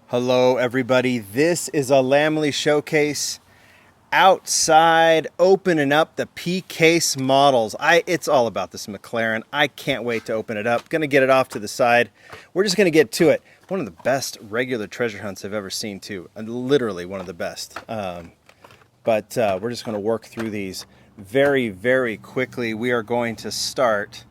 Hello everybody, this is a Lamley showcase outside opening up the P-Case models. It's all about this McLaren. I can't wait to open it up. Gonna get it off to the side. We're just gonna get to it. One of the best regular treasure hunts I've ever seen too. Literally one of the best. But we're just gonna work through these very, very quickly. We are going to start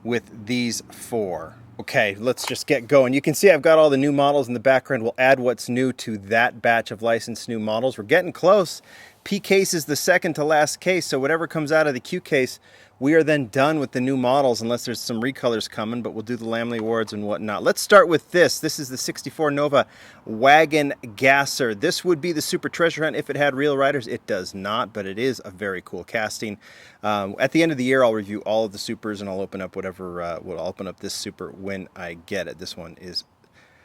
with these four. Okay, let's just get going. You can see I've got all the new models in the background. We'll add what's new to that batch of licensed new models. We're getting close. P case is the second to last case, so whatever comes out of the Q case, we are then done with the new models unless there's some recolors coming, but we'll do the Lamley Awards and whatnot. Let's start with this. This is the 64 Nova Wagon Gasser. This would be the Super Treasure Hunt if it had real riders. It does not, but it is a very cool casting. At the end of the year, I'll review all of the Supers and I'll open up whatever, I'll open up this Super when I get it. This one is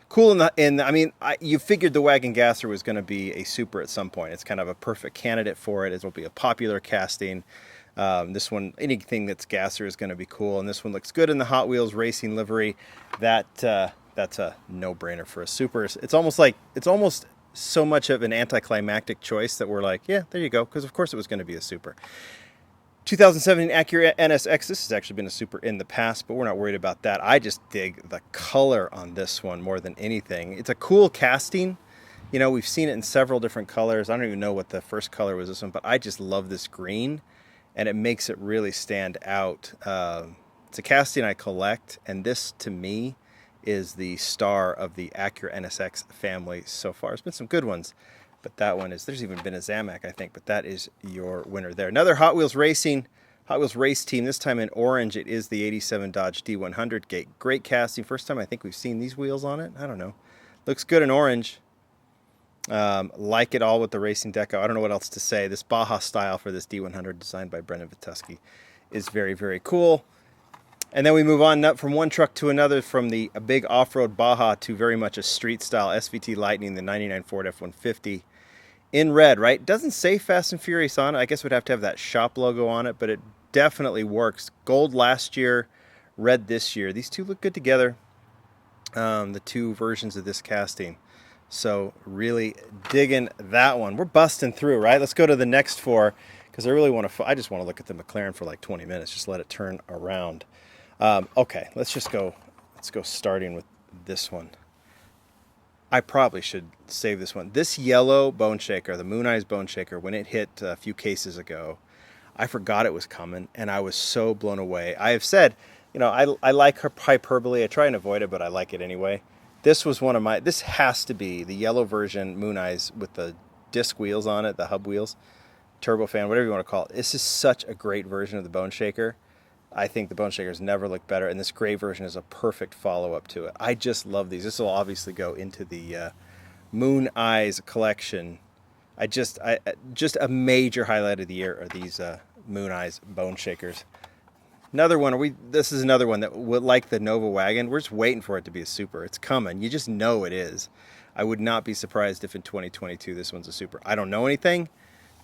cool. You figured the Wagon Gasser was going to be a Super at some point. It's kind of a perfect candidate for it. It'll be a popular casting. This one, anything that's Gasser is going to be cool, and this one looks good in the Hot Wheels racing livery. That's a no-brainer for a Super. It's almost so much of an anticlimactic choice that we're like, yeah, there you go, because of course it was going to be a Super. 2017 Acura NSX. This has actually been a Super in the past, but we're not worried about that. I just dig the color on this one more than anything. It's a cool casting. You know, we've seen it in several different colors. I don't even know what the first color was this one, but I just love this green, and it makes it really stand out. It's a casting I collect, and this, to me, is the star of the Acura NSX family so far. There's been some good ones, but that one is, there's even been a Zamak, I think, but that is your winner there. Another Hot Wheels race team, this time in orange. It is the 87 Dodge D100. Great casting. First time I think we've seen these wheels on it. I don't know. Looks good in orange. Like it all with the racing deco. I don't know what else to say. This Baja style for this D100 designed by Brendan Vituski is very, very cool. And then we move on from one truck to another, from the big off-road Baja to very much a street style SVT Lightning, the 99 Ford F-150 in red, right? Doesn't say Fast and Furious on it. I guess we'd have to have that shop logo on it, but it definitely works. Gold last year, red this year. These two look good together. The two versions of this casting. So really digging that one. We're busting through, right? Let's go to the next four, because I just want to look at the McLaren for like 20 minutes. Just let it turn around. Okay, let's go starting with this one. I probably should save this one. This yellow bone shaker, the Moon Eyes bone shaker, when it hit a few cases ago, I forgot it was coming, and I was so blown away. I have said, you know, I like her hyperbole. I try and avoid it, but I like it anyway. This was this has to be the yellow version Moon Eyes with the disc wheels on it, the hub wheels, turbofan, whatever you want to call it. This is such a great version of the bone shaker. I think the bone shakers never look better, and this gray version is a perfect follow-up to it. I just love these. This will obviously go into the Moon Eyes collection. Just a major highlight of the year are these Moon Eyes bone shakers. Another one. This is another one that would, like the Nova Wagon. We're just waiting for it to be a Super. It's coming. You just know it is. I would not be surprised if in 2022 this one's a Super. I don't know anything,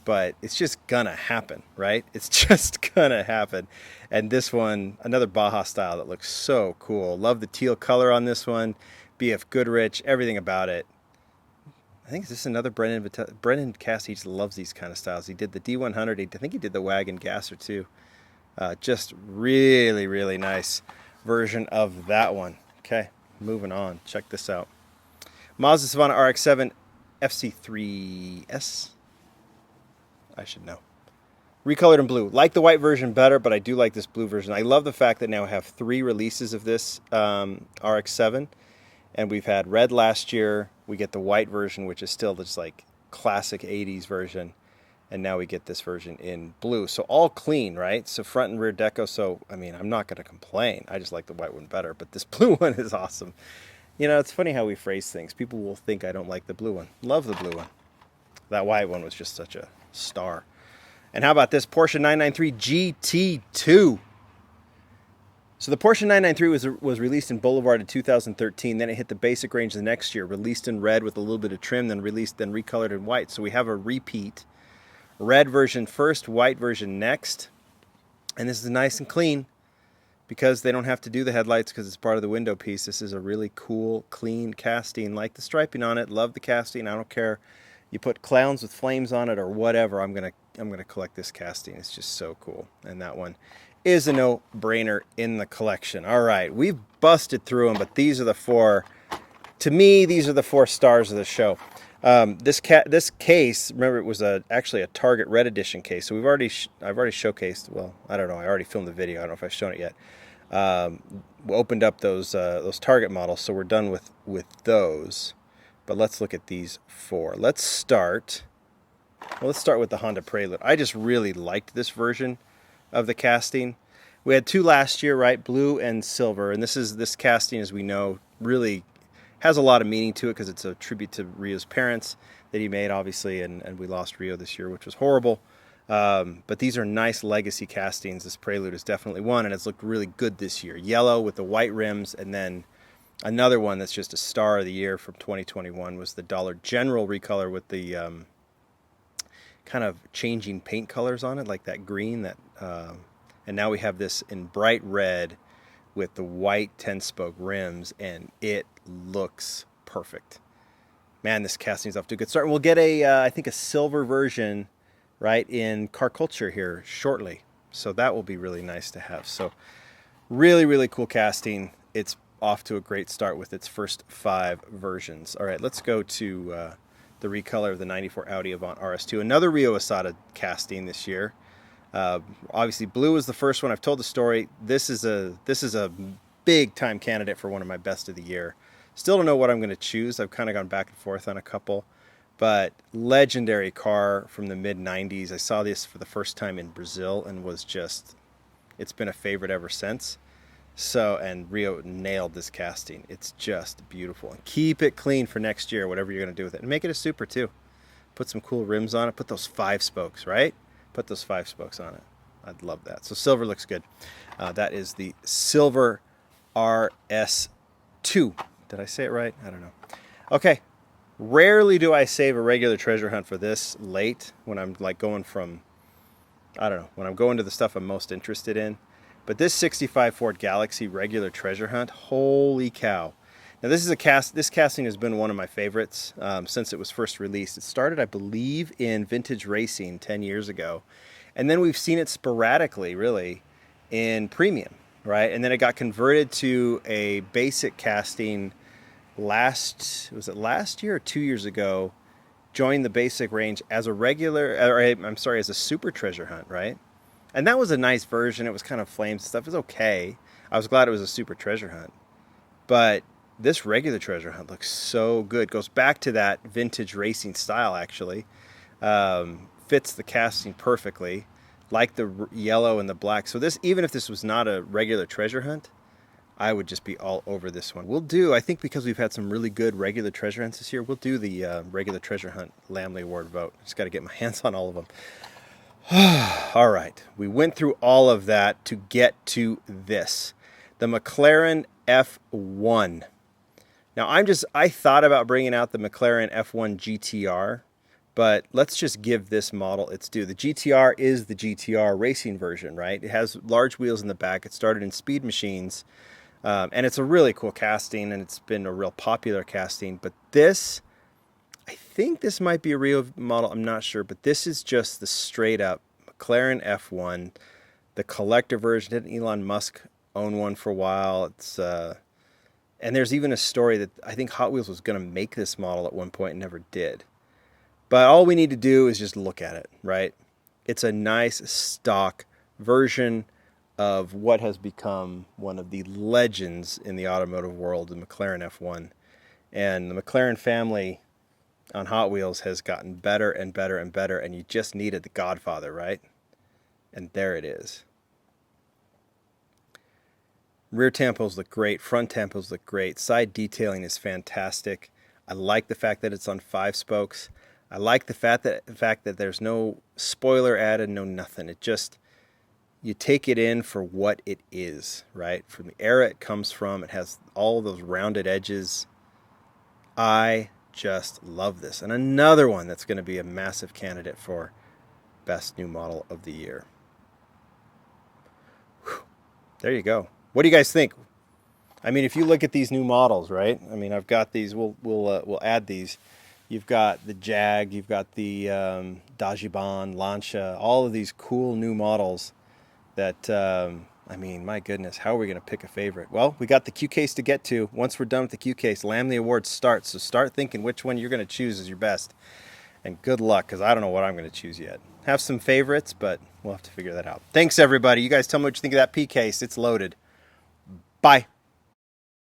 but it's just gonna happen, right? It's just gonna happen. And this one, another Baja style that looks so cool. Love the teal color on this one. BF Goodrich, everything about it. I think this is another Brendan Cassidy. Just loves these kind of styles. He did the D100. I think he did the Wagon Gasser too. Just really, really nice version of that one. Okay, moving on. Check this out. Mazda Savannah RX7 FC3S. I should know. Recolored in blue. Like the white version better, but I do like this blue version. I love the fact that now I have 3 releases of this RX7. And we've had red last year. We get the white version, which is still just like classic 80s version. And now we get this version in blue. So all clean, right? So front and rear deco. So, I mean, I'm not going to complain. I just like the white one better. But this blue one is awesome. You know, it's funny how we phrase things. People will think I don't like the blue one. Love the blue one. That white one was just such a star. And how about this Porsche 993 GT2? So the Porsche 993 was released in Boulevard in 2013. Then it hit the basic range the next year, released in red with a little bit of trim, then recolored in white. So we have a repeat. Red version first, white version next. And this is nice and clean. because they don't have to do the headlights because it's part of the window piece. This is a really cool, clean casting. Like the striping on it. Love the casting. I don't care. You put clowns with flames on it or whatever. I'm gonna collect this casting. It's just so cool. And that one is a no-brainer in the collection. All right, we've busted through them, but these are the four. To me, these are the four stars of the show. This case, remember, it was actually a Target Red Edition case. So I've already showcased. Well, I don't know. I already filmed the video. I don't know if I've shown it yet. We opened up those Target models, so we're done with those. But let's look at these four. Let's start with the Honda Prelude. I just really liked this version of the casting. We had two last year, right? Blue and silver. And this casting, as we know, really has a lot of meaning to it because it's a tribute to Rio's parents that he made, obviously, and we lost Rio this year, which was horrible. But these are nice legacy castings. This Prelude is definitely one, and it's looked really good this year. Yellow with the white rims, and then another one that's just a star of the year from 2021 was the Dollar General recolor with the kind of changing paint colors on it, like that green. And now we have this in bright red with the white 10-spoke rims, and it looks perfect. Man, this casting's off to a good start. And we'll get I think a silver version, right, in Car Culture here shortly. So that will be really nice to have. So really, really cool casting. It's off to a great start with its first 5 versions. All right, let's go to the recolor of the 94 Audi Avant RS2. Another Rio Asada casting this year. Obviously, blue is the first one. I've told the story. This is a big time candidate for one of my best of the year. Still don't know what I'm going to choose. I've kind of gone back and forth on a couple, but legendary car from the mid 90s. I saw this for the first time in Brazil and it's been a favorite ever since. So, and Rio nailed this casting. It's just beautiful. And keep it clean for next year, whatever you're going to do with it. And make it a super too. Put some cool rims on it. Put those 5 spokes, right? Put those 5 spokes on it. I'd love that. So silver looks good. That is the silver RS2. Did I say it right? I don't know. Okay. Rarely do I save a regular treasure hunt for this late when I'm like going from, I don't know, when I'm going to the stuff I'm most interested in. But this 65 Ford Galaxy regular treasure hunt, holy cow. Now this casting has been one of my favorites since it was first released. It started, I believe, in vintage racing 10 years ago. And then we've seen it sporadically, really, in premium, right? And then it got converted to a basic casting last year or 2 years ago? Joined the basic range as a as a super treasure hunt, right? And that was a nice version. It was kind of flames and stuff. It was okay. I was glad it was a super treasure hunt. But this regular treasure hunt looks so good. Goes back to that vintage racing style, actually. Fits the casting perfectly, like the yellow and the black. So this, even if this was not a regular treasure hunt, I would just be all over this one. We'll do, I think because we've had some really good regular treasure hunts this year, we'll do the regular treasure hunt Lamley Award vote. Just got to get my hands on all of them. All right, we went through all of that to get to this, the McLaren F1. Now I thought about bringing out the McLaren F1 GTR, but let's just give this model its due. The GTR is the GTR racing version, right? It has large wheels in the back. It started in Speed Machines, and it's a really cool casting, and it's been a real popular casting. But this, I think this might be a real model. I'm not sure, but this is just the straight up McLaren F1, the collector version. Didn't Elon Musk own one for a while? And there's even a story that I think Hot Wheels was going to make this model at one point and never did. But all we need to do is just look at it, right? It's a nice stock version of what has become one of the legends in the automotive world, the McLaren F1. And the McLaren family on Hot Wheels has gotten better and better and better, and you just needed the Godfather, right? And there it is. Rear tampos look great. Front tampos look great. Side detailing is fantastic. I like the fact that it's on 5 spokes. I like the fact that there's no spoiler added, no nothing. It just, you take it in for what it is, right? From the era it comes from, it has all those rounded edges. I just love this. And another one that's going to be a massive candidate for Best New Model of the Year. Whew. There you go. What do you guys think? I mean, if you look at these new models, right? I mean, I've got these. We'll add these. You've got the Jag, you've got the Dajiban, Lancia, all of these cool new models that, I mean, my goodness, how are we going to pick a favorite? Well, we got the Q case to get to. Once we're done with the Q case, Lamley Awards starts. So start thinking which one you're going to choose as your best. And good luck, because I don't know what I'm going to choose yet. Have some favorites, but we'll have to figure that out. Thanks, everybody. You guys tell me what you think of that P case. It's loaded. Bye.